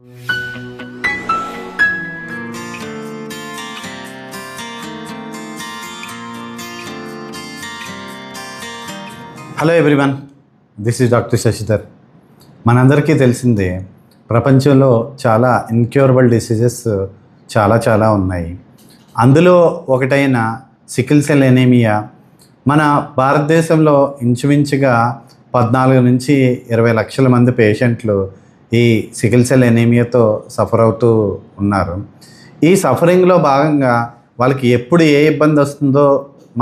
Hello everyone, this is doctor Shashidhar. మనందరికీ తెలిసిందే, ప్రపంచంలో చాలా ఇన్క్యూరబుల్ డిసీజెస్ చాలా ఉన్నాయి. అందులో ఒకటైన సికిల్ సెల్ ఎనీమియా మన భారతదేశంలో ఇంచుమించుగా 14 నుంచి 20 లక్షల మంది పేషెంట్లు ఈ సికిల్ సెల్ ఎనీమియాతో సఫర్ అవుతూ ఉన్నారు. ఈ సఫరింగ్లో భాగంగా వాళ్ళకి ఎప్పుడు ఏ ఇబ్బంది వస్తుందో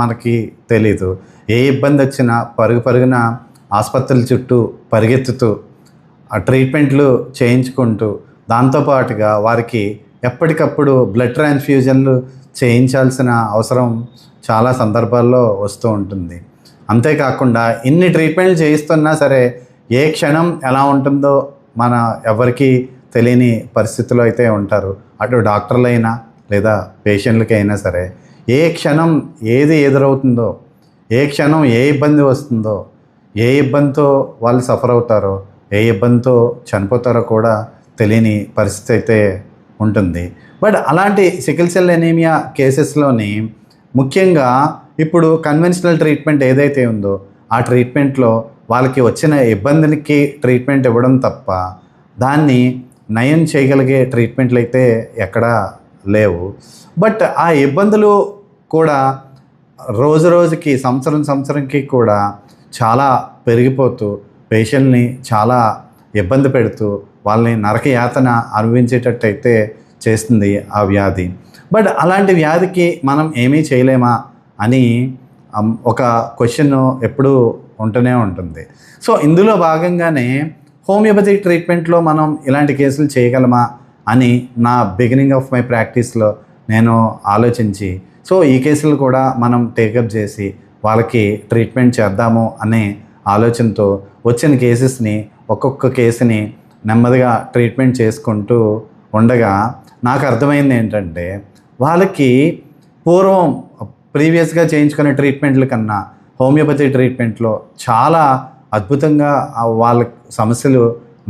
మనకి తెలీదు. ఏ ఇబ్బంది వచ్చినా పరుగున ఆసుపత్రుల చుట్టూ పరిగెత్తుతూ ఆ ట్రీట్మెంట్లు చేయించుకుంటూ, దాంతోపాటుగా వారికి ఎప్పటికప్పుడు బ్లడ్ ట్రాన్స్ఫ్యూజన్లు చేయించాల్సిన అవసరం చాలా సందర్భాల్లో వస్తూ ఉంటుంది. అంతేకాకుండా ఇన్ని ట్రీట్మెంట్లు చేయిస్తున్నా సరే ఏ క్షణం ఎలా ఉంటుందో మన ఎవరికీ తెలియని పరిస్థితిలో అయితే ఉంటారు. అటు డాక్టర్లైనా లేదా పేషెంట్లకైనా సరే ఏ క్షణం ఏది ఎదురవుతుందో, ఏ క్షణం ఏ ఇబ్బంది వస్తుందో, ఏ ఇబ్బందితో వాళ్ళు సఫర్ అవుతారో, ఏ ఇబ్బందితో చనిపోతారో కూడా తెలియని పరిస్థితి అయితే ఉంటుంది. బట్ అలాంటి సికిల్ సెల్ ఎనీమియా కేసెస్లోని ముఖ్యంగా ఇప్పుడు కన్వెన్షనల్ ట్రీట్మెంట్ ఏదైతే ఉందో ఆ ట్రీట్మెంట్లో వాళ్ళకి వచ్చిన ఇబ్బందికి ట్రీట్మెంట్ ఇవ్వడం తప్ప దాన్ని నయం చేయగలిగే ట్రీట్మెంట్లు అయితే ఎక్కడా లేవు. బట్ ఆ ఇబ్బందులు కూడా రోజుకి సంవత్సరంకి కూడా చాలా పెరిగిపోతూ పేషెంట్ని చాలా ఇబ్బంది పెడుతూ వాళ్ళని నరకయాతన అనుభవించేటట్టయితే చేస్తుంది ఆ వ్యాధి. బట్ అలాంటి వ్యాధికి మనం ఏమీ చేయలేమా అని ఒక క్వశ్చన్ ఎప్పుడూ ఉంటూనే ఉంటుంది. సో ఇందులో భాగంగానే హోమియోపతి ట్రీట్మెంట్లో మనం ఇలాంటి కేసులు చేయగలమా అని నా బిగినింగ్ ఆఫ్ మై ప్రాక్టీస్లో నేను ఆలోచించి, సో ఈ కేసులు కూడా మనం టేకప్ చేసి వాళ్ళకి ట్రీట్మెంట్ చేద్దాము అనే ఆలోచనతో వచ్చిన కేసెస్ని ఒక్కొక్క కేసుని నెమ్మదిగా ట్రీట్మెంట్ చేసుకుంటూ ఉండగా నాకు అర్థమైంది ఏంటంటే, వాళ్ళకి పూర్వం ప్రీవియస్గా చేయించుకునే ట్రీట్మెంట్ల కన్నా హోమియోపతి ట్రీట్మెంట్లో చాలా అద్భుతంగా వాళ్ళ సమస్యలు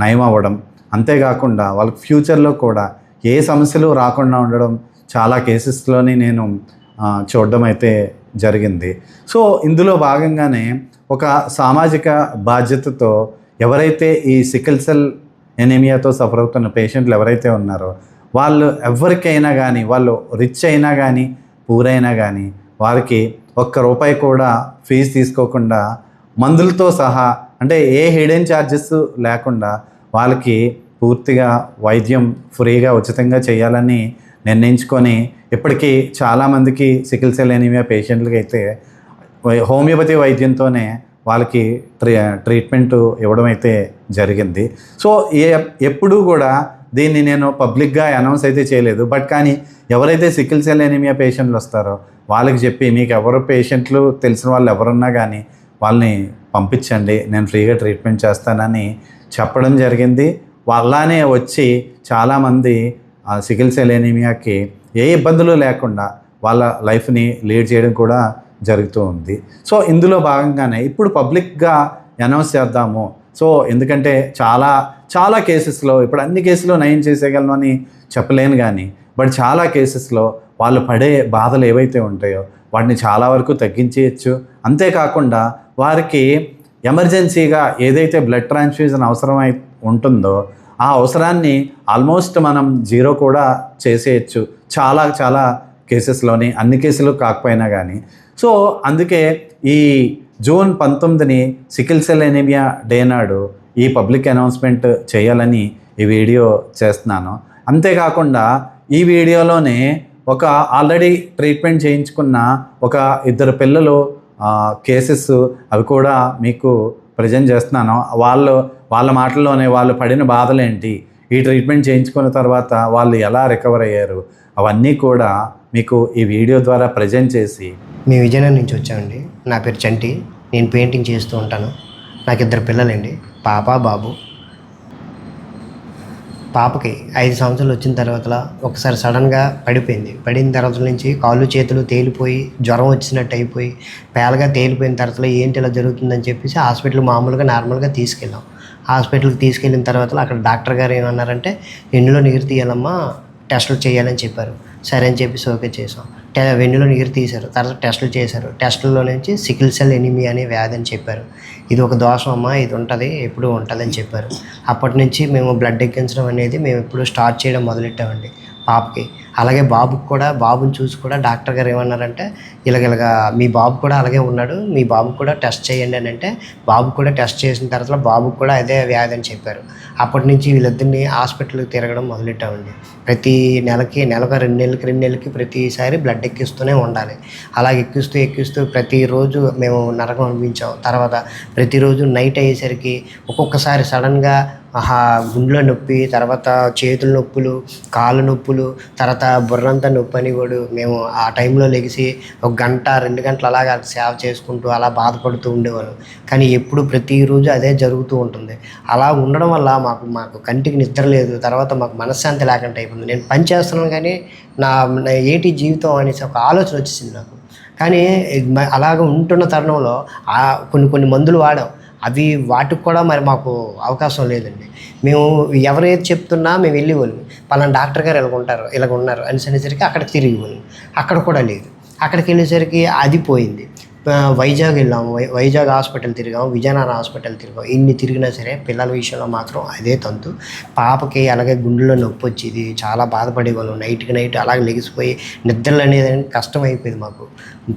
నయం అవ్వడం, అంతేకాకుండా వాళ్ళకి ఫ్యూచర్లో కూడా ఏ సమస్యలు రాకుండా ఉండడం చాలా కేసెస్లోని నేను చూడడం అయితే జరిగింది. సో ఇందులో భాగంగానే ఒక సామాజిక బాధ్యతతో ఎవరైతే ఈ సికిల్ సెల్ ఎనీమియాతో సఫర్ అవుతున్న పేషెంట్లు ఎవరైతే ఉన్నారో వాళ్ళు ఎవరికైనా కానీ, వాళ్ళు రిచ్ అయినా కానీ పూర్ అయినా కానీ వారికి ₹1 కూడా ఫీజు తీసుకోకుండా మందులతో సహా, అంటే ఏ హిడెన్ ఛార్జెస్ లేకుండా వాళ్ళకి పూర్తిగా వైద్యం ఫ్రీగా ఉచితంగా చేయాలని నిర్ణయించుకొని ఇప్పటికీ చాలామందికి సికిల్ సెల్ ఎనీమియా పేషెంట్లకి అయితే హోమియోపతి వైద్యంతోనే వాళ్ళకి ట్రీట్మెంట్ ఇవ్వడం అయితే జరిగింది. సో ఎప్పుడూ కూడా దీన్ని నేను పబ్లిక్గా అనౌన్స్ అయితే చేయలేదు. బట్ కానీ ఎవరైతే సికిల్ సెల్ ఎనీమియా పేషెంట్లు వస్తారో వాళ్ళకి చెప్పి, మీకు ఎవరు పేషెంట్లు తెలిసిన వాళ్ళు ఎవరున్నా కానీ వాళ్ళని పంపించండి, నేను ఫ్రీగా ట్రీట్మెంట్ చేస్తానని చెప్పడం జరిగింది. అలానే వచ్చి చాలామంది సికిల్ సెల్ ఎనీమియాకి ఏ ఇబ్బందులు లేకుండా వాళ్ళ లైఫ్ని లీడ్ చేయడం కూడా జరుగుతూ ఉంది. ఇందులో భాగంగానే ఇప్పుడు పబ్లిక్గా అనౌన్స్ చేద్దాము. ఎందుకంటే చాలా కేసెస్లో, ఇప్పుడు అన్ని కేసులు నయం చేసేయగలను అని చెప్పలేను కానీ, బట్ చాలా కేసెస్లో వాళ్ళు పడే బాధలు ఏవైతే ఉంటాయో వాటిని చాలా వరకు తగ్గించేయచ్చు. అంతేకాకుండా వారికి ఎమర్జెన్సీగా ఏదైతే బ్లడ్ ట్రాన్స్ఫ్యూజన్ అవసరమై ఉంటుందో ఆ అవసరాన్ని ఆల్మోస్ట్ మనం 0 కూడా చేసేయచ్చు చాలా కేసెస్లోని, అన్ని కేసులు కాకపోయినా కానీ. అందుకే ఈ జూన్ 19ని సికిల్ సెల్ ఎనీమియా డే నాడు ఈ పబ్లిక్ అనౌన్స్మెంట్ చేయాలని ఈ వీడియో చేస్తున్నాను. అంతేకాకుండా ఈ వీడియోలోనే ఒక ఆల్రెడీ ట్రీట్మెంట్ చేయించుకున్న ఒక 2 పిల్లలు కేసెస్ అవి కూడా మీకు ప్రజెంట్ చేస్తున్నాను. వాళ్ళ మాటల్లోనే వాళ్ళు పడిన బాధలేంటి, ఈ ట్రీట్మెంట్ చేయించుకున్న తర్వాత వాళ్ళు ఎలా రికవర్ అయ్యారు, అవన్నీ కూడా మీకు ఈ వీడియో ద్వారా ప్రజెంట్ చేసి. మేము విజయనగరం నుంచి వచ్చామండి. నా పేరు చంటి, నేను పెయింటింగ్ చేస్తూ ఉంటాను. నాకు 2 పిల్లలండి, పాప బాబు. పాపకి 5 సంవత్సరాలు వచ్చిన తర్వాత ఒకసారి సడన్గా పడిన తర్వాత నుంచి కాళ్ళు చేతులు తేలిపోయి జ్వరం వచ్చినట్టు అయిపోయి పేలగా తేలిపోయిన తర్వాత ఏంటి ఇలా జరుగుతుందని చెప్పేసి హాస్పిటల్ మామూలుగా నార్మల్గా తీసుకెళ్ళాం. హాస్పిటల్కి తీసుకెళ్ళిన తర్వాత అక్కడ డాక్టర్ గారు ఏమన్నారంటే వెన్నులో నీరు తీయాలమ్మా, టెస్టులు చేయాలని చెప్పారు. సరే అని చెప్పి ఓకే చేసాం. వెన్నులో నీరు తీశారు. తర్వాత టెస్టులు చేశారు. టెస్టుల్లో నుంచి సికిల్ సెల్ ఎనీమియా అనే వ్యాధి అని చెప్పారు. ఇది ఒక దోషం అమ్మా, ఇది ఉంటుంది, ఎప్పుడు ఉంటుందని చెప్పారు. అప్పటి నుంచి మేము బ్లడ్ ఎక్కించడం అనేది మేము ఎప్పుడు స్టార్ట్ చేయడం మొదలెట్టామండి పాపకి. అలాగే బాబుకి కూడా, బాబుని చూసి కూడా డాక్టర్ గారు ఏమన్నారంటే ఇలాగ మీ బాబు కూడా అలాగే ఉన్నాడు, మీ బాబుకి కూడా టెస్ట్ చేయండి అని అంటే బాబు కూడా టెస్ట్ చేసిన తర్వాత బాబుకి కూడా అదే వ్యాధి అని చెప్పారు. అప్పటి నుంచి వీళ్ళిద్దరిని హాస్పిటల్కి తిరగడం మొదలెట్టామండి. ప్రతి నెలకి 2 నెలలకి ప్రతిసారి బ్లడ్ ఎక్కిస్తూనే ఉండాలి. అలాగే ఎక్కిస్తూ ప్రతిరోజు మేము నరకం అనిపించాం. తర్వాత ప్రతిరోజు నైట్ అయ్యేసరికి ఒక్కొక్కసారి సడన్గా గుండెలో నొప్పి, తర్వాత చేతుల నొప్పులు, కాళ్ళ నొప్పులు, తర్వాత బుర్రంతా నొప్పి అని కూడా మేము ఆ టైంలో లెగిసి 1 గంట 2 గంటలు అలాగా సేవ చేసుకుంటూ అలా బాధపడుతూ ఉండేవాళ్ళం. కానీ ఎప్పుడు ప్రతిరోజు అదే జరుగుతూ ఉంటుంది. అలా ఉండడం వల్ల మాకు కంటికి నిద్ర లేదు. తర్వాత మాకు మనశ్శాంతి లేకుండా అయిపోయింది. నేను పని చేస్తున్నాను కానీ నా ఏంటి జీవితం అనేసి ఒక ఆలోచన వచ్చేసింది నాకు. కానీ అలాగ ఉంటున్న తరుణంలో కొన్ని మందులు వాడాం. అవి వాటికి కూడా మరి మాకు అవకాశం లేదండి. మేము ఎవరైతే చెప్తున్నా మేము వెళ్ళేవాళ్ళం. పలానా డాక్టర్ గారు ఇలాగ ఉన్నారు అనేసరికి అక్కడికి తిరిగేవాళ్ళం. అక్కడ కూడా లేదు. అక్కడికి వెళ్ళేసరికి అది పోయింది. వైజాగ్ వెళ్ళాము, వైజాగ్ హాస్పిటల్ తిరిగాము, విజయనగరం హాస్పిటల్ తిరిగాము. ఇన్ని తిరిగినా సరే పిల్లల విషయంలో మాత్రం అదే తంతు. పాపకి అలాగే గుండెలో నొప్పి వచ్చేది, చాలా బాధపడేవాళ్ళం. నైట్ అలాగే లెగిసిపోయి నిద్రలు అనేది కష్టం అయిపోయింది మాకు.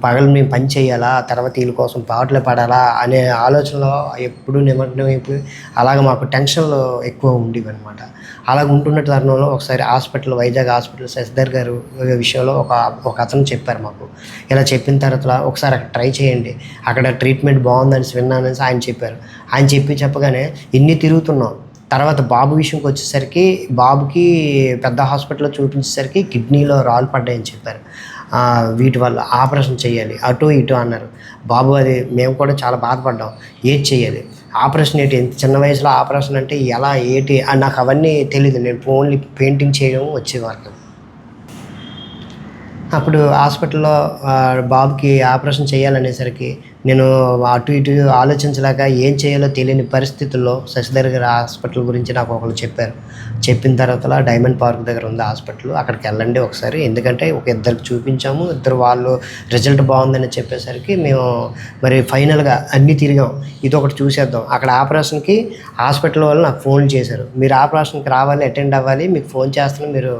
పగలు మేము పని చేయాలా, తర్వాత వీళ్ళ కోసం పాటలు పాడాలా అనే ఆలోచనలో ఎప్పుడు నిమగ్నం అయిపోయి అలాగ మాకు టెన్షన్లు ఎక్కువ ఉండేవి అనమాట. అలాగ ఉంటున్న తరుణంలో ఒకసారి వైజాగ్ హాస్పిటల్ శశిధర్ గారు విషయంలో ఒక అతను చెప్పారు మాకు. ఇలా చెప్పిన తర్వాత ఒకసారి అక్కడ ట్రై చేయండి, అక్కడ ట్రీట్మెంట్ బాగుందని విన్నానని ఆయన చెప్పారు. ఆయన చెప్పగానే ఇన్ని తిరుగుతున్నాం. తర్వాత బాబు విషయంకి వచ్చేసరికి బాబుకి పెద్ద హాస్పిటల్లో చూపించేసరికి కిడ్నీలో రాళ్ళు పడ్డాయని చెప్పారు. వీటి వల్ల ఆపరేషన్ చేయాలి, అటు ఇటు అన్నారు. బాబు అది మేము కూడా చాలా బాధపడ్డాం. ఏది చేయాలి, ఆపరేషన్ ఏంటి, ఎంత చిన్న వయసులో ఆపరేషన్ అంటే ఎలా ఏంటి నాకు అవన్నీ తెలీదు. నేను ఓన్లీ పెయింటింగ్ చేయడం వచ్చేవారు. అప్పుడు హాస్పిటల్లో బాబుకి ఆపరేషన్ చేయాలనేసరికి నేను అటు ఇటు ఆలోచించలేక ఏం చేయాలో తెలియని పరిస్థితుల్లో శశిధర్ గారి హాస్పిటల్ గురించి నాకు ఒకళ్ళు చెప్పారు. చెప్పిన తర్వాత డైమండ్ పార్క్ దగ్గర ఉంది హాస్పిటల్, అక్కడికి వెళ్ళండి ఒకసారి. ఎందుకంటే ఇద్దరికి చూపించాము, ఇద్దరు వాళ్ళు రిజల్ట్ బాగుందని చెప్పేసరికి మేము మరి ఫైనల్గా అన్నీ తిరిగాం. ఇది ఒకటి చూసేద్దాం. అక్కడ ఆపరేషన్కి హాస్పిటల్ వాళ్ళు నాకు ఫోన్ చేశారు. మీరు ఆపరేషన్కి రావాలి, అటెండ్ అవ్వాలి, మీకు ఫోన్ చేస్తాను, మీరు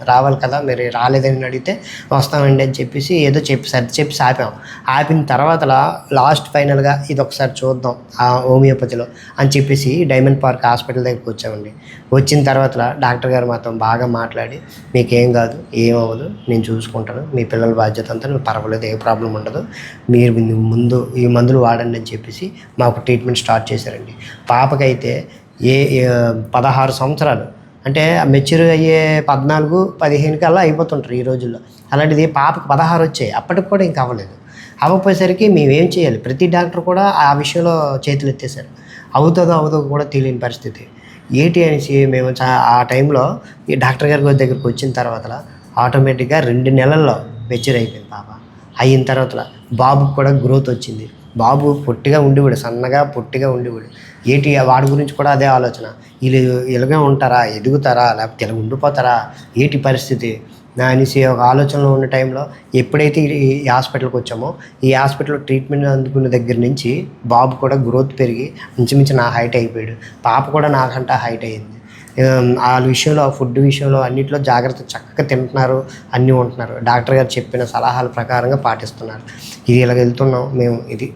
రావాలి కదా, మీరు రాలేదని అడిగితే వస్తామండి అని చెప్పేసి ఏదో చెప్పి ఆపాం. ఆపిన తర్వాత లాస్ట్ ఫైనల్గా ఇది ఒకసారి చూద్దాం ఆ హోమియోపతిలో అని చెప్పేసి డైమండ్ పార్క్ హాస్పిటల్ దగ్గరికి వచ్చామండి. వచ్చిన తర్వాత డాక్టర్ గారు మాతో బాగా మాట్లాడి మీకేం కాదు, ఏమవ్వదు, నేను చూసుకుంటాను, మీ పిల్లల బాధ్యత అంతా నువ్వు పర్వాలేదు, ఏ ప్రాబ్లం ఉండదు, మీరు ముందు ఈ మందులు వాడండి అని చెప్పేసి మాకు ట్రీట్మెంట్ స్టార్ట్ చేశారండి. పాపకైతే 16 సంవత్సరాలు అంటే మెచ్యూర్ అయ్యే 14-15 కల్లా అయిపోతుంటారు ఈ రోజుల్లో. అలాంటిది పాపకు 16 వచ్చాయి. అప్పటికి కూడా ఇంకా అవ్వలేదు. అవ్వకపోయేసరికి మేమేం చేయాలి, ప్రతి డాక్టర్ కూడా ఆ విషయంలో చేతులు ఎత్తేసారు. అవుతుందో కూడా తెలియని పరిస్థితి ఏంటి అనేసి మేము ఆ టైంలో ఈ డాక్టర్ గారి దగ్గరికి వచ్చిన తర్వాత ఆటోమేటిక్గా 2 నెలల్లో మెచ్యూర్ అయిపోయింది పాప. అయిన తర్వాత బాబుకి కూడా గ్రోత్ వచ్చింది. బాబు పొట్టిగా ఉండేవాడు, సన్నగా పొట్టిగా ఉండేవాడు. వాడి గురించి కూడా అదే ఆలోచన, వీళ్ళు ఇలాగే ఉంటారా, ఎదుగుతారా, లేకపోతే ఇలా ఉండిపోతారా, ఏంటి పరిస్థితి అనేసి ఒక ఆలోచనలో ఉన్న టైంలో ఎప్పుడైతే ఈ హాస్పిటల్కి వచ్చామో ఈ హాస్పిటల్లో ట్రీట్మెంట్ అందుకున్న దగ్గర నుంచి బాబు కూడా గ్రోత్ పెరిగి ఇంచుమించు నా హైట్ అయిపోయాడు. పాప కూడా నాకంటే హైట్ అయ్యింది. ఆ విషయంలో, ఫుడ్ విషయంలో అన్నింటిలో జాగ్రత్త, చక్కగా తింటున్నారు, అన్నీ ఉంటున్నారు. డాక్టర్ గారు చెప్పిన సలహాల ప్రకారంగా పాటిస్తున్నారు. ఇది ఇలాగ వెళ్తున్నాం మేము. ఇది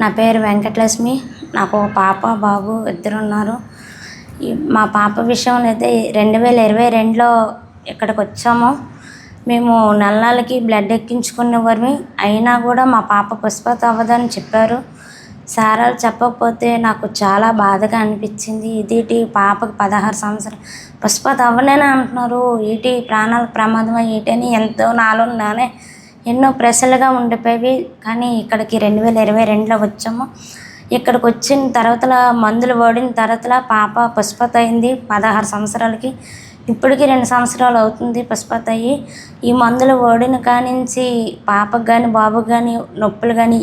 నా పేరు వెంకటలక్ష్మి. నాకు ఒక పాప బాబు ఇద్దరు ఉన్నారు. మా పాప విషయంలో అయితే 2022లో ఇక్కడికి వచ్చాము. మేము నెలకి బ్లడ్ ఎక్కించుకునేవారిని, అయినా కూడా మా పాప పుష్పత అవ్వదని చెప్పారు. సారాలు చెప్పకపోతే నాకు చాలా బాధగా అనిపించింది. ఇదేంటి పాపకు 16 సంవత్సరాలు పుష్పత అవ్వలేని అంటున్నారు, ఏంటి ప్రాణాల ప్రమాదం ఏంటని ఎంతో నానే ఎన్నో ప్రశ్నలుగా ఉండిపోయేవి. కానీ ఇక్కడికి 2022లో వచ్చాము. ఇక్కడికి వచ్చిన తర్వాత మందులు వాడిన తర్వాత పాప పుష్పత అయింది 16 సంవత్సరాలకి. ఇప్పటికీ 2 సంవత్సరాలు అవుతుంది పుష్పత అయ్యి. ఈ మందులు వాడిన కానించి పాపకు కానీ బాబుకు కానీ నొప్పులు కానీ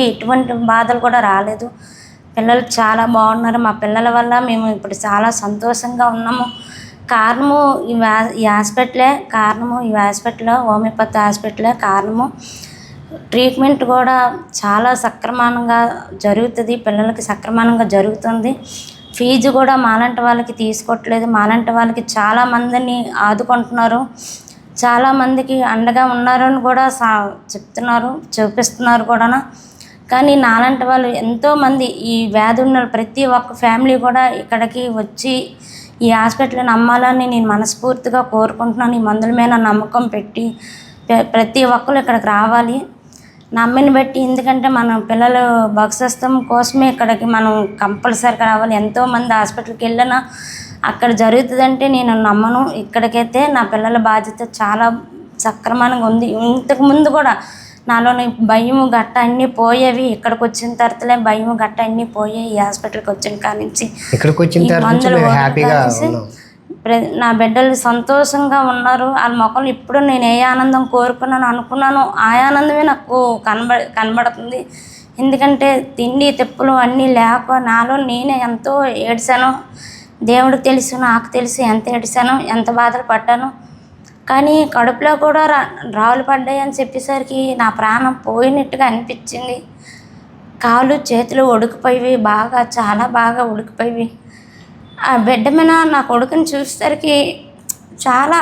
ఎటువంటి బాధలు కూడా రాలేదు. పిల్లలు చాలా బాగున్నారు. మా పిల్లల వల్ల మేము ఇప్పుడు చాలా సంతోషంగా ఉన్నాము. కారణము ఈ హాస్పిటలే కారణము. ఈ హాస్పిటల్ హోమియోపతి హాస్పిటలే కారణము. ట్రీట్మెంట్ కూడా చాలా సక్రమంగా జరుగుతుంది, పిల్లలకి సక్రమంగా జరుగుతుంది. ఫీజు కూడా మాలాంటి వాళ్ళకి తీసుకోవట్లేదు. మాలాంటి వాళ్ళకి చాలామందిని ఆదుకుంటున్నారు, చాలామందికి అండగా ఉన్నారని కూడా చెప్తున్నారు, చూపిస్తున్నారు కూడా. కానీ నాలాంటి వాళ్ళు ఎంతోమంది ఈ వ్యాధి ఉన్న ప్రతి ఒక్క ఫ్యామిలీ కూడా ఇక్కడికి వచ్చి ఈ హాస్పిటల్ నమ్మాలని నేను మనస్ఫూర్తిగా కోరుకుంటున్నాను. ఈ మందుల మీద నమ్మకం పెట్టి ప్రతి ఒక్కరు ఇక్కడికి రావాలి, నమ్మిని బట్టి. ఎందుకంటే మన పిల్లల భవిష్యత్తు కోసమే ఇక్కడికి మనం కంపల్సరీగా రావాలి. ఎంతోమంది హాస్పిటల్కి వెళ్ళినా అక్కడ జరుగుతుందంటే నేను నమ్మను. ఇక్కడికైతే నా పిల్లల బాధ్యత చాలా సక్రమంగా ఉంది. ఇంతకుముందు కూడా నాలోని భయము గట్ట అన్నీ పోయేవి. ఇక్కడికి వచ్చిన తర్వాతలే భయము గట్ట అన్నీ పోయాయి. ఈ హాస్పిటల్కి వచ్చిన కానించి ఇక్కడికి వచ్చిన తర్వాత హ్యాపీగా నా బిడ్డలు సంతోషంగా ఉన్నారు. వాళ్ళ మొక్కలు ఇప్పుడు నేను ఏ ఆనందం కోరుకున్నాను అనుకున్నాను ఆ ఆనందమే నాకు కనబడుతుంది. ఎందుకంటే తిండి తిప్పులు అన్నీ లేక నాలో నేనే ఎంతో ఏడ్చాను. దేవుడికి తెలుసు, నాకు తెలుసు ఎంత ఏడ్చాను, ఎంత బాధలు పడ్డాను. కానీ కడుపులో కూడా రాళ్ళు పడ్డాయని చెప్పేసరికి నా ప్రాణం పోయినట్టుగా అనిపించింది. కాళ్ళు చేతులు ఉడికిపోయి బాగా, చాలా బాగా ఉడికిపోయి ఆ బిడ్డ మీద నా కొడుకుని చూసేసరికి చాలా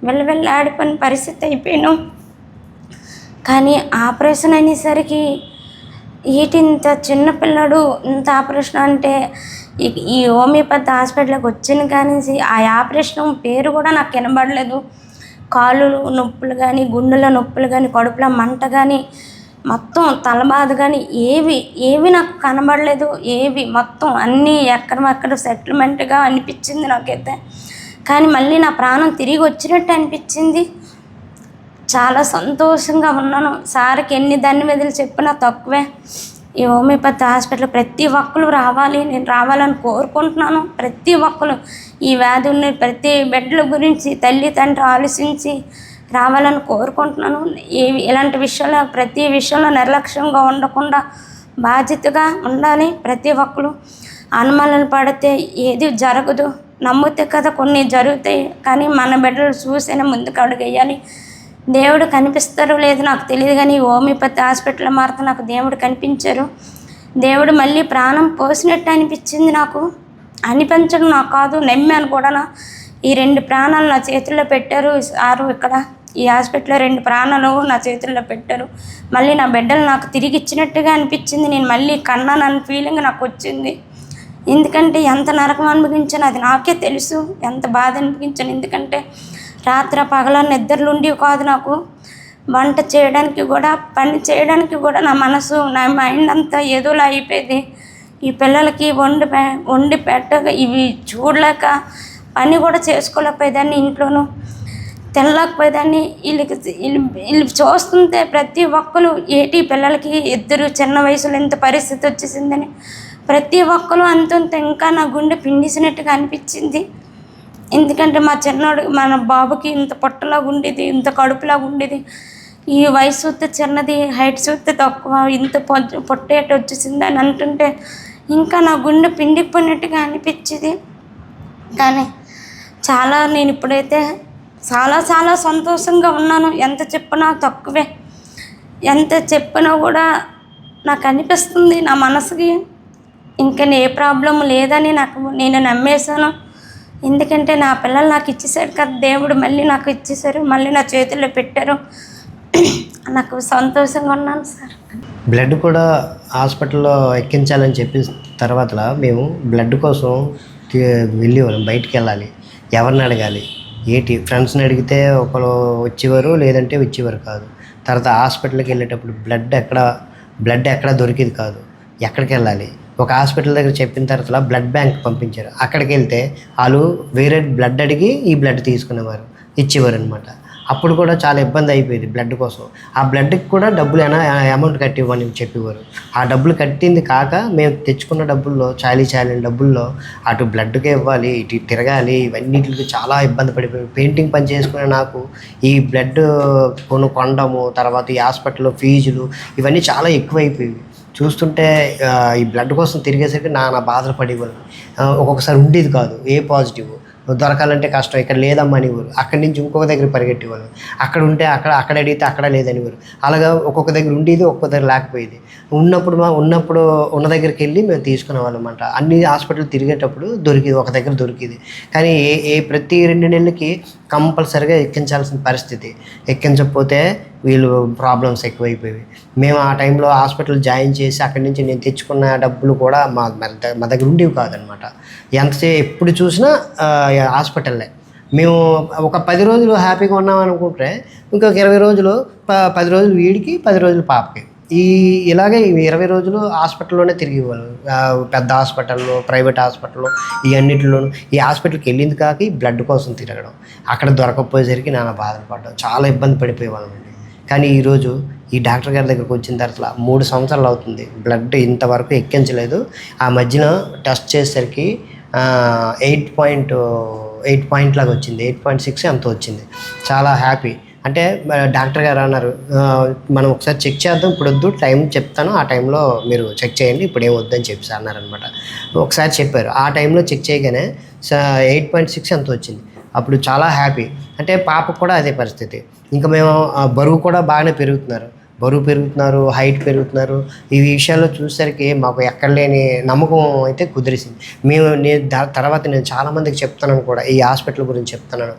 వెళ్ళాడిపోయిన పరిస్థితి అయిపోయాను. కానీ ఆపరేషన్ అనేసరికి ఇంత చిన్నపిల్లడు ఇంత ఆపరేషన్ అంటే ఈ హోమియోపతి హాస్పిటల్కి వచ్చిన కానీ ఆ ఆపరేషన్ పేరు కూడా నాకు వినబడలేదు. కాళ్ళు నొప్పులు కానీ, గుండెల నొప్పులు కానీ, కడుపులో మంట కానీ, మొత్తం తలబాధ కానీ ఏవి నాకు కనబడలేదు. ఏవి మొత్తం అన్నీ ఎక్కడ సెటిల్మెంట్గా అనిపించింది నాకైతే. కానీ మళ్ళీ నా ప్రాణం తిరిగి వచ్చినట్టు అనిపించింది. చాలా సంతోషంగా ఉన్నాను. సార్కి ఎన్ని ధన్యవాదాలు చెప్పినా తక్కువే. ఈ హోమియోపతి హాస్పిటల్ ప్రతి ఒక్కరు రావాలి, నేను రావాలని కోరుకుంటున్నాను. ప్రతి ఒక్కరు ఈ వ్యాధి ఉన్న ప్రతి బిడ్డల గురించి తల్లి తండ్రి ఆలోచించి రావాలని కోరుకుంటున్నాను. ఇలాంటి విషయంలో ప్రతి విషయంలో నిర్లక్ష్యంగా ఉండకుండా బాధ్యతగా ఉండాలి. ప్రతి ఒక్కరు అనుమానాలు పడితే ఏది జరగదు, నమ్మితే కదా కొన్ని జరుగుతాయి. కానీ మన బిడ్డలు చూసైనా ముందుకు అడుగేయాలి. దేవుడు కనిపిస్తారో లేదో నాకు తెలియదు, కానీ హోమియోపతి హాస్పిటల్లో మాత్రం నాకు దేవుడు కనిపించారు. దేవుడు మళ్ళీ ప్రాణం పోసినట్టు అనిపించింది నాకు. అనిపించడం నాకు కాదు, నమ్మాను కూడా. ఈ 2 ప్రాణాలు నా చేతుల్లో పెట్టారు సారు. ఇక్కడ ఈ హాస్పిటల్లో 2 ప్రాణాలు నా చేతుల్లో పెట్టారు. మళ్ళీ నా బిడ్డలు నాకు తిరిగి ఇచ్చినట్టుగా అనిపించింది. నేను మళ్ళీ కన్నానన్న ఫీలింగ్ నాకు వచ్చింది. ఎందుకంటే ఎంత నరకం అనుభవించాను అది నాకే తెలుసు, ఎంత బాధ అనిపించాను. ఎందుకంటే రాత్రి పగల నిద్రలు ఉండేవి కాదు నాకు. వంట చేయడానికి కూడా, పని చేయడానికి కూడా నా మనసు, నా మైండ్ అంతా ఏదోలా అయిపోయేది. ఈ పిల్లలకి వండి పెట్టక ఇవి చూడలేక పని కూడా చేసుకోలేకపోయేదాన్ని. ఇంట్లోనూ తినలేకపోయేదాన్ని. వీళ్ళు చూస్తుంటే ప్రతి ఒక్కరు ఏటి పిల్లలకి 2 చిన్న వయసులో ఇంత పరిస్థితి వచ్చేసిందని ప్రతి ఒక్కరు అంతంత ఇంకా నా గుండె పిండిసినట్టుగా అనిపించింది. ఎందుకంటే మా చిన్నోడు, మన బాబుకి ఇంత పొట్టలాగా ఉండేది, ఇంత కడుపులాగా ఉండేది. ఈ వయసు చూస్తే చిన్నది, హైట్ చూస్తే తక్కువ, ఇంత పొట్టేట వచ్చేసింది అని అంటుంటే ఇంకా నా గుండె పిండిపోయినట్టుగా అనిపించింది. కానీ నేను ఇప్పుడైతే చాలా సంతోషంగా ఉన్నాను. ఎంత చెప్పినా తక్కువే. ఎంత చెప్పినా కూడా నాకు అనిపిస్తుంది నా మనసుకి ఇంకా ఏ ప్రాబ్లం లేదని నేను నమ్మేశాను. ఎందుకంటే నా పిల్లలు నాకు ఇచ్చేసారు కదా దేవుడు, మళ్ళీ నాకు ఇచ్చేసారు, మళ్ళీ నా చేతుల్లో పెట్టారు. నాకు సంతోషంగా ఉన్నాను సార్. బ్లడ్ కూడా హాస్పిటల్లో ఎక్కించాలని చెప్పిన తర్వాత మేము బ్లడ్ కోసం వెళ్ళేవాళ్ళం. బయటికి వెళ్ళాలి, ఎవరిని అడగాలి, ఫ్రెండ్స్ని అడిగితే ఒకరు వచ్చేవారు, లేదంటే వచ్చేవారు కాదు. తర్వాత హాస్పిటల్కి వెళ్ళేటప్పుడు బ్లడ్ ఎక్కడ దొరికేది కాదు. ఎక్కడికి వెళ్ళాలి? ఒక హాస్పిటల్ దగ్గర చెప్పిన తర్వాత బ్లడ్ బ్యాంక్ పంపించారు. అక్కడికి వెళ్తే వాళ్ళు వేరే బ్లడ్ అడిగి ఈ బ్లడ్ తీసుకునేవారు, ఇచ్చేవారు అనమాట. అప్పుడు కూడా చాలా ఇబ్బంది అయిపోయేది బ్లడ్ కోసం. ఆ బ్లడ్కి కూడా డబ్బులు అమౌంట్ కట్టివ్వని చెప్పేవారు. ఆ డబ్బులు కట్టింది కాక మేము తెచ్చుకున్న డబ్బుల్లో చాలీ డబ్బుల్లో అటు బ్లడ్కే ఇవ్వాలి, ఇటు తిరగాలి, ఇవన్నిటికి చాలా ఇబ్బంది పడిపోయి పెయింటింగ్ పని చేసుకునే నాకు ఈ బ్లడ్ కొనడము, తర్వాత ఈ హాస్పిటల్లో ఫీజులు ఇవన్నీ చాలా ఎక్కువైపోయేవి. చూస్తుంటే ఈ బ్లడ్ కోసం తిరిగేసరికి నా బాధలు పడేవాళ్ళు. ఒక్కొక్కసారి ఉండేది కాదు ఏ పాజిటివ్, దొరకాలంటే కష్టం, ఇక్కడ లేదమ్మా అనేవారు. అక్కడి నుంచి ఇంకొక దగ్గర పరిగెట్టేవాళ్ళు. అక్కడ ఉంటే అక్కడ అడిగితే అక్కడ లేదనేవారు. అలాగా ఒక్కొక్క దగ్గర ఉండేది, ఒక్కొక్క దగ్గర లేకపోయేది. ఉన్నప్పుడు ఉన్న దగ్గరికి వెళ్ళి మేము తీసుకునే వాళ్ళం అనమాట. అన్ని హాస్పిటల్ తిరిగేటప్పుడు దొరికేది, ఒక దగ్గర దొరికేది. కానీ ప్రతి 2 నెలలకి కంపల్సరిగా ఎక్కించాల్సిన పరిస్థితి. ఎక్కించకపోతే వీళ్ళు ప్రాబ్లమ్స్ ఎక్కువైపోయేవి. మేము ఆ టైంలో హాస్పిటల్ జాయిన్ చేసి అక్కడి నుంచి నేను తెచ్చుకున్న డబ్బులు కూడా మా దగ్గర ఉండేవి కాదనమాట. ఎప్పుడు చూసినా హాస్పిటల్లే. మేము ఒక 10 రోజులు హ్యాపీగా ఉన్నాం అనుకుంటే ఇంకొక 20 రోజులు 10 రోజులు వీడికి, 10 రోజులు పాపకి, ఇలాగే 20 రోజులు హాస్పిటల్లోనే తిరిగేవాళ్ళు. పెద్ద హాస్పిటల్లో, ప్రైవేట్ హాస్పిటల్లో, ఈ అన్నింటిలోనూ. ఈ హాస్పిటల్కి వెళ్ళింది కాక ఈ బ్లడ్ కోసం తిరగడం, అక్కడ దొరకకపోయేసరికి నాన్న బాధలు పడ్డాం, చాలా ఇబ్బంది పడిపోయేవాళ్ళం. కానీ ఈరోజు ఈ డాక్టర్ గారి దగ్గరకు వచ్చిన తర్వాత 3 సంవత్సరాలు అవుతుంది, బ్లడ్ ఇంతవరకు ఎక్కించలేదు. ఆ మధ్యన టెస్ట్ చేసేసరికి 8 పాయింట్ లాగా వచ్చింది, 8.6 ఎంతో వచ్చింది. చాలా హ్యాపీ. అంటే డాక్టర్ గారు అన్నారు, మనం ఒకసారి చెక్ చేద్దాం, ఇప్పుడు వద్దు, టైం చెప్తాను, ఆ టైంలో మీరు చెక్ చేయండి, ఇప్పుడు ఏం వద్దని చెప్పి అన్నారనమాట. ఒకసారి చెప్పారు, ఆ టైంలో చెక్ చేయగానే 8.6 ఎంతో వచ్చింది. అప్పుడు చాలా హ్యాపీ. అంటే పాపకు కూడా అదే పరిస్థితి. ఇంకా మేము బరువు కూడా బాగానే పెరుగుతున్నారు, హైట్ పెరుగుతున్నారు. ఈ విషయాల్లో చూసేసరికి మాకు ఎక్కడ లేని నమ్మకం అయితే కుదిరిసింది. తర్వాత నేను చాలామందికి చెప్తున్నాను కూడా, ఈ హాస్పిటల్ గురించి చెప్తున్నాను.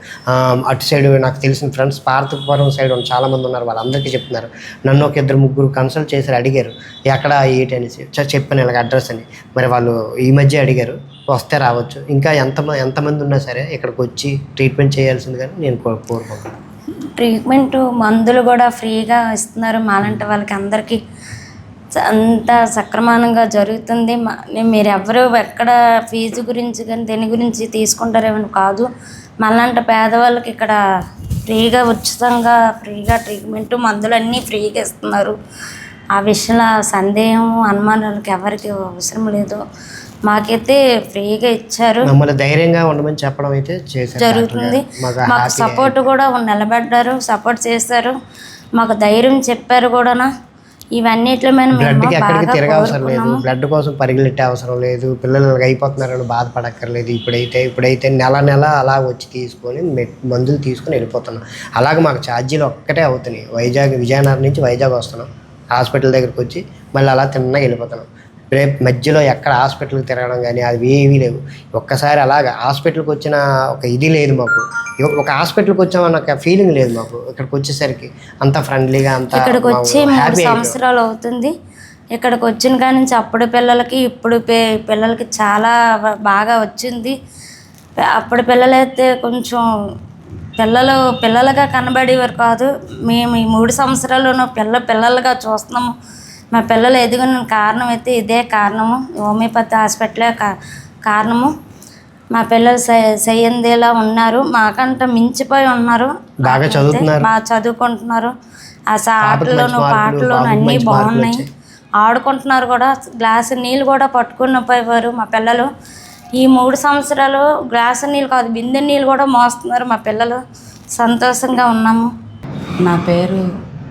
అటు సైడ్ నాకు తెలిసిన ఫ్రెండ్స్ పార్థపురం సైడ్ చాలామంది ఉన్నారు, వాళ్ళందరికీ చెప్తున్నారు. నన్ను ఒక 2-3 కన్సల్ట్ చేశారు, అడిగారు ఎక్కడ ఏంటి అనేసి. చెప్పాను ఇలాగ అడ్రస్ అని. మరి వాళ్ళు ఈ మధ్య అడిగారు, వస్తే రావచ్చు. ఇంకా ఎంతమంది ఉన్నా సరే ఇక్కడికి వచ్చి ట్రీట్మెంట్ చేయాల్సింది కానీ నేను కోరుకుంటున్నాను. ట్రీట్మెంట్ మందులు కూడా ఫ్రీగా ఇస్తున్నారు. మాలాంటి వాళ్ళకి అందరికీ అంతా సక్రమంగా జరుగుతుంది. మీరు ఎవరు ఎక్కడ ఫీజు గురించి కానీ దేని గురించి తీసుకుంటారేమని కాదు. మాలాంటి పేదవాళ్ళకి ఇక్కడ ఉచితంగా ట్రీట్మెంట్, మందులు అన్నీ ఫ్రీగా ఇస్తున్నారు. ఆ విషయంలో సందేహం, అనుమానాలకు ఎవరికి అవసరం లేదు. మాకైతే ఫ్రీగా ఇచ్చారు. మమ్మల్ని ధైర్యంగా ఉండమని చెప్పడం అయితే జరుగుతుంది. మాకు సపోర్ట్ కూడా నిలబడ్డారు, సపోర్ట్ చేశారు, మాకు ధైర్యం చెప్పారు కూడా. ఇవన్నిట్లో బ్లడ్కి ఎక్కడికి తిరగ అవసరం లేదు, బ్లడ్ కోసం పరిగెట్టే అవసరం లేదు, పిల్లలు అయిపోతున్నారని బాధపడక్కర్లేదు. ఇప్పుడైతే నెల అలా వచ్చి తీసుకొని మందులు తీసుకొని వెళ్ళిపోతున్నాం. అలాగే మాకు ఛార్జీలు ఒక్కటే అవుతున్నాయి. విజయనగరం నుంచి వైజాగ్ వస్తున్నాం, హాస్పిటల్ దగ్గరికి వచ్చి మళ్ళీ అలా తిన్నగా వెళ్ళిపోతున్నాం. రేపు మధ్యలో ఎక్కడ హాస్పిటల్కి తిరగడం కానీ అవి ఏమీ లేవు. ఒక్కసారి అలాగా హాస్పిటల్కి వచ్చిన ఒక ఇది లేదు మాకు. ఒక హాస్పిటల్కి వచ్చామన్న ఒక ఫీలింగ్ లేదు మాకు. ఇక్కడికి వచ్చేసరికి అంత ఫ్రెండ్లీగా, అంత ఇక్కడికి వచ్చి 3 సంవత్సరాలు అవుతుంది. ఇక్కడికి వచ్చిన కాడి నుంచి అప్పుడు పిల్లలకి ఇప్పుడు పిల్లలకి చాలా బాగా వచ్చింది. అప్పుడు పిల్లలైతే కొంచెం పిల్లలుగా కనబడేవారు కాదు. మేము ఈ 3 సంవత్సరాల్లోనూ పిల్లలుగా చూస్తున్నాము. మా పిల్లలు ఎదిగిన కారణం అయితే ఇదే కారణము, హోమియోపతి హాస్పిటలే కారణము. మా పిల్లలు సయ్యందేలా ఉన్నారు, మాకంటే మించిపోయి ఉన్నారు, బాగా చదువుకుంటున్నారు. ఆ ఆటల్లోనూ పాటల్లోనూ అన్నీ బాగున్నాయి, ఆడుకుంటున్నారు కూడా. గ్లాసు నీళ్ళు కూడా పట్టుకుని పోయేవారు మా పిల్లలు. ఈ 3 సంవత్సరాలు గ్లాసు నీళ్ళు కాదు, బిందె నీళ్ళు కూడా మోస్తున్నారు మా పిల్లలు. సంతోషంగా ఉన్నాము. నా పేరు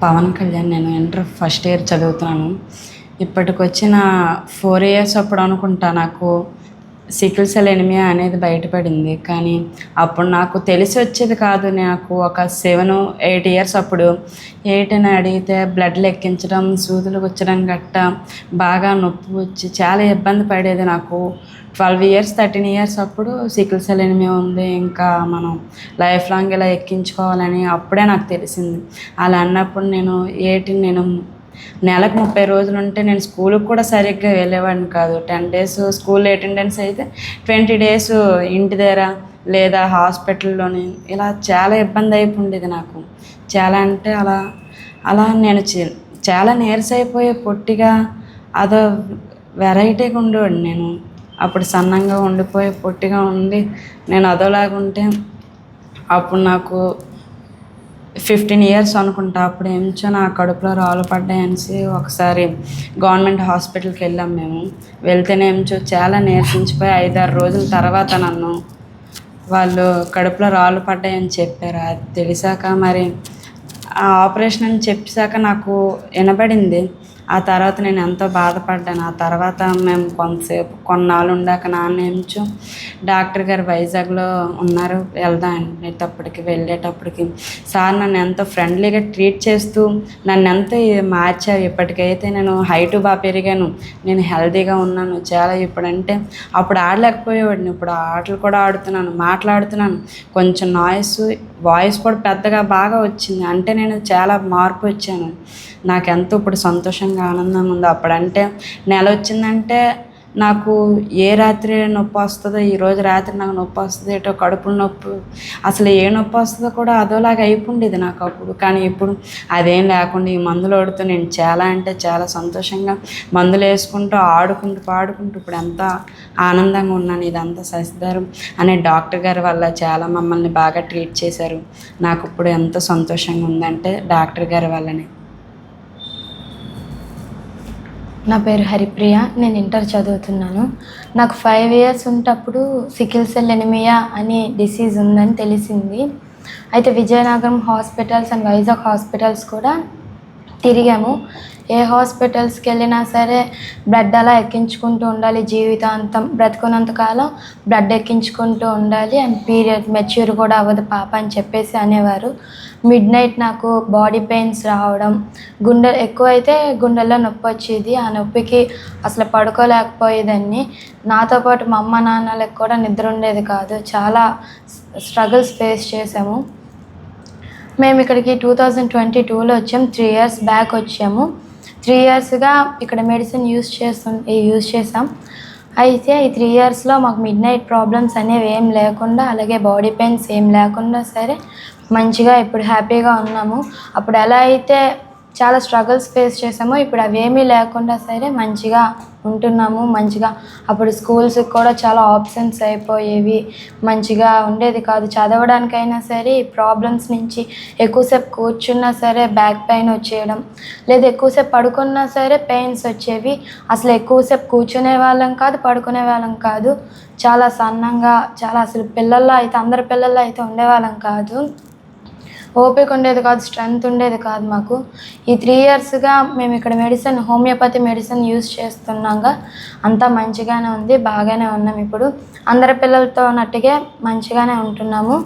పవన్ కళ్యాణ్, నేను ఇంటర్ ఫస్ట్ ఇయర్ చదువుతున్నాను. ఇప్పటికి వచ్చిన 4 years అప్పుడు అనుకుంటా నాకు సికిల్ సెల్ ఎనిమియా అనేది బయటపడింది. కానీ అప్పుడు నాకు తెలిసి వచ్చేది కాదు. నాకు ఒక 7-8 years అప్పుడు ఏటని అడిగితే బ్లడ్లు ఎక్కించడం, సూదులు గుచ్చడం గట్ట బాగా నొప్పి వచ్చి చాలా ఇబ్బంది పడేది. నాకు 12 years 13 years అప్పుడు సికిల్ సెల్ ఎనిమియా ఉంది, ఇంకా మనం లైఫ్ లాంగ్ ఇలా ఎక్కించుకోవాలని అప్పుడే నాకు తెలిసింది. అలా అన్నప్పుడు నేను నెలకు 30 రోజులు ఉంటే నేను స్కూల్కి కూడా సరిగ్గా వెళ్ళేవాడిని కాదు. 10 days స్కూల్ అటెండెన్స్ అయితే 20 days ఇంటి దగ్గర లేదా హాస్పిటల్లోని ఇలా చాలా ఇబ్బంది అయిపోయింది నాకు. చాలా అంటే అలా నేను చాలా నీరసైపోయి పొట్టిగా అదో వెరైటీగా ఉండేవాడిని. నేను అప్పుడు సన్నంగా ఉండిపోయి పొట్టిగా ఉండి నేను అదోలాగా ఉంటే అప్పుడు నాకు 15 years అనుకుంటా. అప్పుడు ఏమిచో నా కడుపులో రాళ్ళు పడ్డాయనేసి ఒకసారి గవర్నమెంట్ హాస్పిటల్కి వెళ్ళాం మేము. వెళ్తేనేమిచో చాలా నీరసించిపోయి 5-6 రోజుల తర్వాత నన్ను వాళ్ళు కడుపులో రాళ్ళు పడ్డాయని చెప్పారు. అది తెలిసాక మరి ఆ ఆపరేషన్ అని చెప్పాక నాకు వినబడింది. ఆ తర్వాత నేను ఎంతో బాధపడ్డాను. ఆ తర్వాత మేము కొన్నాళ్ళు ఉండాక నాన్న ఏమిచో డాక్టర్ గారు వైజాగ్లో ఉన్నారు, వెళ్ళేటప్పటికి సార్ నన్ను ఎంతో ఫ్రెండ్లీగా ట్రీట్ చేస్తూ నన్ను ఎంతో మార్చారు. ఇప్పటికైతే నేను హైట్ బాగా పెరిగాను, నేను హెల్తీగా ఉన్నాను చాలా. ఇప్పుడంటే అప్పుడు ఆడలేకపోయేవాడిని, ఇప్పుడు ఆటలు కూడా ఆడుతున్నాను, మాట్లాడుతున్నాను. కొంచెం వాయిస్ కూడా పెద్దగా బాగా వచ్చింది. అంటే నేను చాలా మార్పు వచ్చాను. నాకెంతో ఇప్పుడు సంతోషంగా ఆనందంగా ఉంది. అప్పుడంటే నెల వచ్చిందంటే నాకు ఏ రాత్రి నొప్పి వస్తుందో, ఈరోజు రాత్రి నాకు నొప్పి వస్తుంది, ఏటో కడుపులో నొప్పి, అసలు ఏ నొప్పి వస్తుందో కూడా అదోలాగా అయిపోయింది నాకు అప్పుడు. కానీ ఇప్పుడు అదేం లేకుండా ఈ మందులు వాడుతూ నేను చాలా అంటే చాలా సంతోషంగా మందులు వేసుకుంటూ ఆడుకుంటూ పాడుకుంటూ ఇప్పుడు ఎంత ఆనందంగా ఉన్నాను. ఇదంతా శశిధర్ అనే డాక్టర్ గారి వల్ల చాలా మమ్మల్ని బాగా ట్రీట్ చేశారు. నాకు ఇప్పుడు ఎంత సంతోషంగా ఉందంటే డాక్టర్ గారి వల్లనే. నా పేరు హరిప్రియ, నేను ఇంటర్ చదువుతున్నాను. నాకు 5 years ఉన్నప్పుడు సికిల్ సెల్ ఎనిమియా అనే డిసీజ్ ఉందని తెలిసింది. అయితే Vizianagaram hospitals and Vizag hospitals కూడా తిరిగాము. ఏ హాస్పిటల్స్కి వెళ్ళినా సరే బ్లడ్ అలా ఎక్కించుకుంటూ ఉండాలి, జీవితాంతం బ్రతుకున్నంతకాలం బ్లడ్ ఎక్కించుకుంటూ ఉండాలి, అండ్ పీరియడ్ మెచ్యూర్ కూడా అవ్వదు పాప అని చెప్పేసి అనేవారు. మిడ్నైట్ నాకు బాడీ పెయిన్స్ రావడం, ఎక్కువైతే గుండెల్లో నొప్పి వచ్చేది. ఆ నొప్పికి అసలు పడుకోలేకపోయేదాన్ని. నాతో పాటు మా అమ్మ నాన్నలకు కూడా నిద్ర ఉండేది కాదు. చాలా స్ట్రగుల్స్ ఫేస్ చేసాము. మేము ఇక్కడికి 2022లో వచ్చాము. 3 years బ్యాక్ వచ్చాము. 3 yearsగా ఇక్కడ మెడిసిన్ యూజ్ చేసాం. అయితే ఈ 3 yearsలో మాకు మిడ్నైట్ ప్రాబ్లమ్స్ అనేవి ఏం లేకుండా, అలాగే బాడీ పెయిన్స్ ఏం లేకుండా సరే మంచిగా ఇప్పుడు హ్యాపీగా ఉన్నాము. అప్పుడు ఎలా అయితే చాలా స్ట్రగుల్స్ ఫేస్ చేసామో ఇప్పుడు అవేమీ లేకుండా సరే మంచిగా ఉంటున్నాము. మంచిగా అప్పుడు స్కూల్స్కి కూడా చాలా ఆప్షన్స్ అయిపోయేవి, మంచిగా ఉండేది కాదు. చదవడానికైనా సరే ఈ ప్రాబ్లమ్స్ నుంచి ఎక్కువసేపు కూర్చున్నా సరే బ్యాక్ పెయిన్ వచ్చేయడం, లేదా ఎక్కువసేపు పడుకున్నా సరే పెయిన్స్ వచ్చేవి. అసలు ఎక్కువసేపు కూర్చునే వాళ్ళం కాదు, పడుకునే వాళ్ళం కాదు. చాలా సన్నంగా, చాలా అసలు అందరి పిల్లల్లో అయితే ఉండేవాళ్ళం కాదు. ఓపిక ఉండేది కాదు, స్ట్రెంగ్త్ ఉండేది కాదు మాకు. ఈ 3 yearsగా మేము ఇక్కడ హోమియోపతి మెడిసిన్ యూజ్ చేస్తున్నాగా అంతా మంచిగానే ఉంది, బాగానే ఉన్నాం. ఇప్పుడు అందరి పిల్లలతో ఉన్నట్టుగా మంచిగానే ఉంటున్నాము.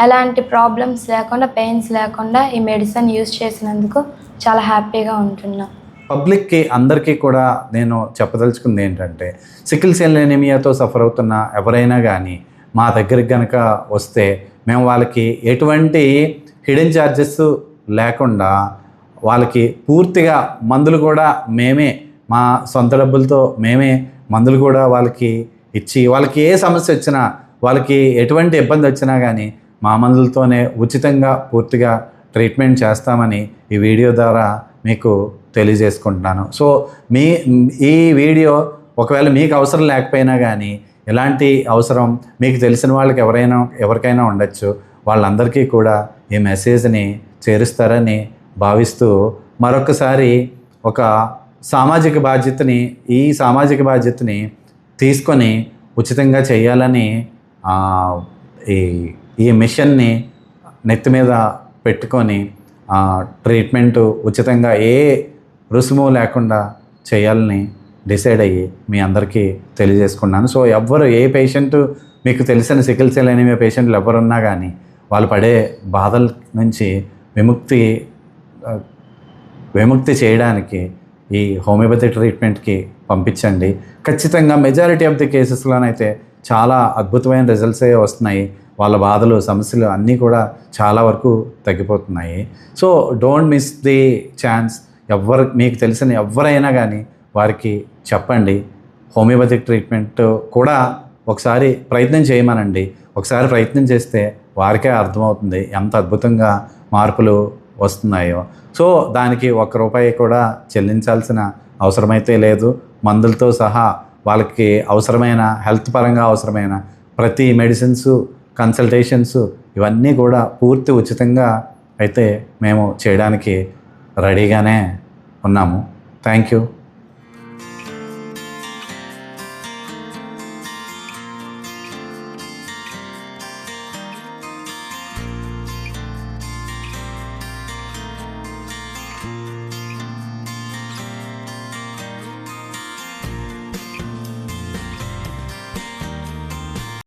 ఎలాంటి ప్రాబ్లమ్స్ లేకుండా, పెయిన్స్ లేకుండా ఈ మెడిసిన్ యూజ్ చేసినందుకు చాలా హ్యాపీగా ఉంటున్నాం. పబ్లిక్కి అందరికీ కూడా నేను చెప్పదలుచుకుంది ఏంటంటే, సికిల్ సెల్ ఎనీమియాతో సఫర్ అవుతున్న ఎవరైనా కానీ మా దగ్గరికి కనుక వస్తే మేము వాళ్ళకి ఎటువంటి హిడెన్ ఛార్జెస్ లేకుండా వాళ్ళకి పూర్తిగా మందులు కూడా మేమే, మా సొంత డబ్బులతో మేమే మందులు కూడా వాళ్ళకి ఇచ్చి, వాళ్ళకి ఏ సమస్య వచ్చినా, వాళ్ళకి ఎటువంటి ఇబ్బంది వచ్చినా కానీ మా మందులతోనే ఉచితంగా పూర్తిగా ట్రీట్మెంట్ చేస్తామని ఈ వీడియో ద్వారా మీకు తెలియజేసుకుంటున్నాను. సో ఈ వీడియో ఒకవేళ మీకు అవసరం లేకపోయినా కానీ ఇలాంటి అవసరం మీకు తెలిసిన వాళ్ళకి ఎవరికైనా ఉండొచ్చు. వాళ్ళందరికీ కూడా ఈ మెసేజ్ని చేరుస్తారని భావిస్తూ మరొకసారి ఒక సామాజిక బాధ్యతని తీసుకొని ఉచితంగా చేయాలని ఈ మిషన్ని నెత్తి మీద పెట్టుకొని ట్రీట్మెంట్ ఉచితంగా ఏ రుసుము లేకుండా చేయాలని డిసైడ్ అయ్యి మీ అందరికీ తెలియజేసుకున్నాను. సో ఏ పేషెంట్ మీకు తెలిసిన సికిల్ సెల్ ఎనీమియా పేషెంట్లు ఎవరున్నా కానీ వాళ్ళు పడే బాధల నుంచి విముక్తి చేయడానికి ఈ హోమియోపతి ట్రీట్మెంట్కి పంపించండి. ఖచ్చితంగా మెజారిటీ ఆఫ్ ది కేసెస్లోనైతే చాలా అద్భుతమైన రిజల్ట్సే వస్తున్నాయి. వాళ్ళ బాధలు, సమస్యలు అన్నీ కూడా చాలా వరకు తగ్గిపోతున్నాయి. So don't miss the chance. మీకు తెలిసిన ఎవరైనా కానీ వారికి చెప్పండి. హోమియోపతిక్ ట్రీట్మెంట్ కూడా ఒకసారి ప్రయత్నం చేయమనండి. ఒకసారి ప్రయత్నం చేస్తే వారికే అర్థమవుతుంది ఎంత అద్భుతంగా మార్పులు వస్తున్నాయో. సో దానికి ₹1 కూడా చెల్లించాల్సిన అవసరమైతే లేదు. మందులతో సహా వాళ్ళకి అవసరమైన హెల్త్ పరంగా అవసరమైన ప్రతి మెడిసిన్స్, కన్సల్టేషన్స్ ఇవన్నీ కూడా పూర్తి ఉచితంగా అయితే మేము చేయడానికి రెడీగానే ఉన్నాము. Thank you.